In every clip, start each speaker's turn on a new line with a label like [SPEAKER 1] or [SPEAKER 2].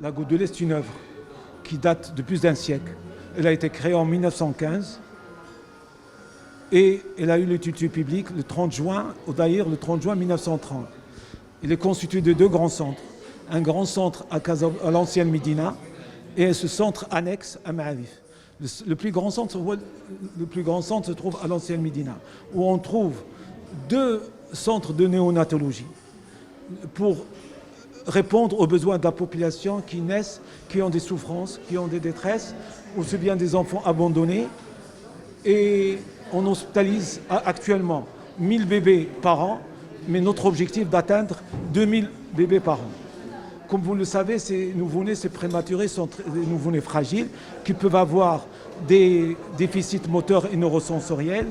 [SPEAKER 1] La Goutte de lait, c'est une œuvre qui date de plus d'un siècle. Elle a été créée en 1915 et elle a eu l'utilité publique le 30 juin, au Daïr, le 30 juin 1930. Elle est constituée de deux grands centres. Un grand centre à l'ancienne Médina et ce centre annexe à Ma'arif. Le plus grand centre se trouve à l'ancienne Médina, où on trouve deux centres de néonatologie pour répondre aux besoins de la population qui naissent, qui ont des souffrances, qui ont des détresses, aussi bien des enfants abandonnés. Et on hospitalise actuellement 1000 bébés par an, mais notre objectif est d'atteindre 2000 bébés par an. Comme vous le savez, ces nouveau-nés, ces prématurés sont des nouveau-nés fragiles qui peuvent avoir des déficits moteurs et neurosensoriels.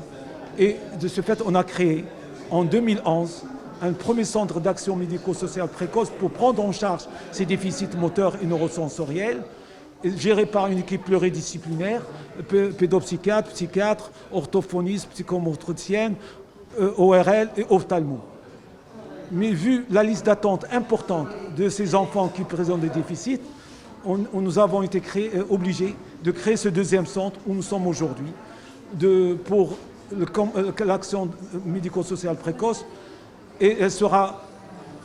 [SPEAKER 1] Et de ce fait, on a créé en 2011 un premier centre d'action médico-sociale précoce pour prendre en charge ces déficits moteurs et neurosensoriels, géré par une équipe pluridisciplinaire, pédopsychiatre, psychiatre, orthophoniste, psychomotricienne, ORL et ophtalmo. Mais vu la liste d'attente importante de ces enfants qui présentent des déficits, nous avons été obligés de créer ce deuxième centre où nous sommes aujourd'hui pour l'action médico-sociale précoce. Et elle sera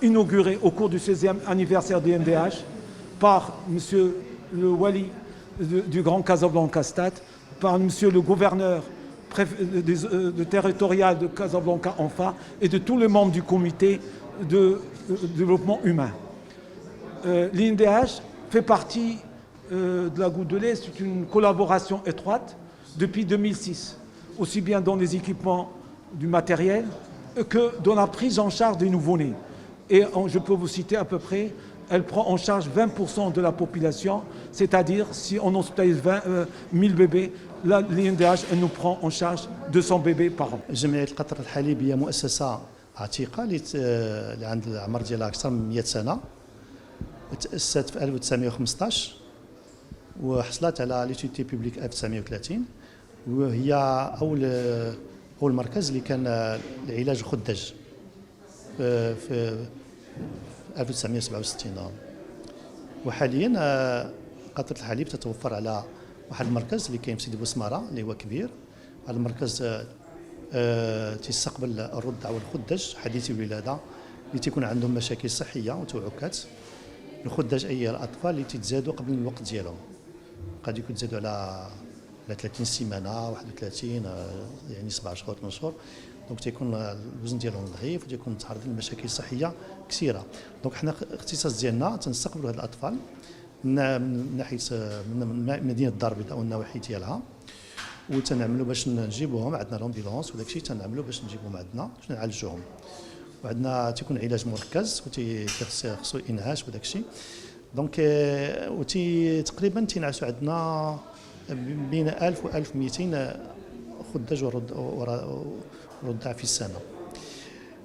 [SPEAKER 1] inaugurée au cours du 16e anniversaire du MDH par M. le Wali du Grand Casablanca-Stade, par M. le gouverneur territorial de Casablanca-Anfa et de tous les membres du comité de développement humain. L'INDH fait partie de la Goutte de lait, c'est une collaboration étroite depuis 2006, aussi bien dans les équipements du matériel que dans la prise en charge des nouveau-nés. Et je peux vous citer à peu près, elle prend en charge 20% de la population, c'est-à-dire si on hospitalise 1000 bébés, l'INDH nous prend en charge 200 bébés par an.
[SPEAKER 2] جمعية القطر الحليب هي مؤسسة عتيقة اللي عند العمر ديالها أكثر من 100 سنة. تأسست في 1915 وحصلت على ليتيتي بوبليك 1930 وهي أول مركز اللي كان لعلاج الخداج في 1967. وحاليا قطرة الحليب تتوفر على واحد المركز اللي كاين في سيدي بوسمارة اللي هو كبير. هذا المركز تيستقبل الرضع والخداج حديثي الولادة اللي تيكون عندهم مشاكل صحية وتوعكات. الخداج أي الأطفال اللي تتزادوا قبل الوقت ديالهم، قد يكون تزادوا على 30 سيمانة 31 يعني 7 شهور 8 شهور. دونك تيكون الوزن ديالهم ضعيف وتيكون متعرضين لمشاكل صحيه كثيره. دونك حنا الاختصاص ديالنا تنستقبلوا هاد الاطفال من ناحيه من مدينه الدار البيضاء والنواحي ديالها، وتنعملوا باش نجيبوهم عندنا لومبيلونس وداك الشيء تنعملوا باش نجيبوهم عندنا باش نعالجوهم. وعندنا تيكون علاج مركز وتيخصو انعاش وداك الشيء. دونك تقريبا تينعسوا عندنا بين 1000 و 1200 خداج ورضع في السنه.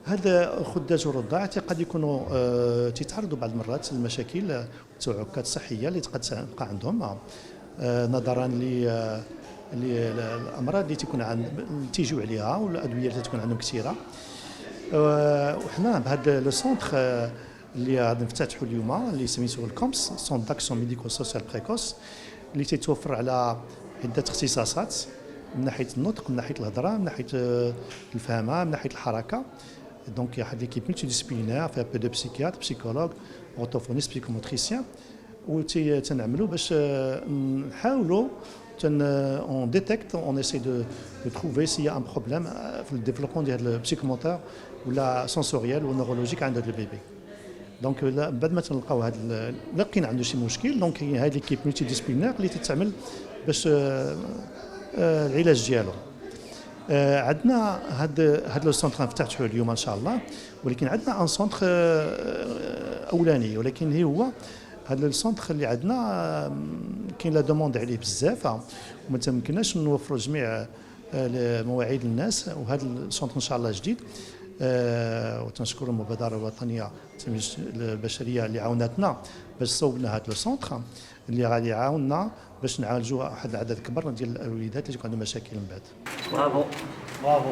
[SPEAKER 2] هذا الخداج والرضاع قد يكونوا تيتعرضوا بعض المرات للمشاكل والتوعكات الصحيه اللي قد تبقى عندهم نظرا للامراض اللي تيكون تيجيو عليها والادويه اللي تكون عندهم كثيره. وحنا بهذا لو سونتر اللي غادي نفتتحوا اليوم اللي سميتو الكومس سونتر داكسيون ميديكو سوسيال بريكوس اللي تيتوفر على عده اختصاصات من ناحيه النطق، من ناحيه الهضره، من ناحيه الفهمه، من ناحيه الحركه. دونك واحد ليكيب ملتي ديسيبلينير فيها بو دو بسيكياتر، بسيكولوج، اورتوفونيست، بسيكوموتريسيان. و تنعملوا باش نحاولوا اون ديتيكت اون اسي دو تروفي سي ان بروبليم في الديفلوبمون ديال البسيكوموتور ولا سونسوريال ونورولوجيك عند هذا البيبي. دونك بعد ما تلقاو هذا لقينا عنده شي مشكل، دونك هذه ليكيب ملتي ديسيبلينير اللي تتعمل باش العلاج ديالو. عندنا هاد لو سونتر نفتتحوه اليوم ان شاء الله، ولكن عندنا ان سونتر اولاني، ولكن هو هذا السونتر اللي عندنا كاين لا دوموند عليه بزاف وما تمكناش نوفروا جميع مواعيد الناس. وهذا السونتر ان شاء الله جديد، وتنشكر المبادره الوطنيه البشريه اللي عاونتنا باش صوبنا هذا لو سونتر اللي غادي يعاوننا باش نعالجوا واحد العدد كبر ديال الوليدات اللي تكون عندهم مشاكل من بعد.
[SPEAKER 3] برافو برافو.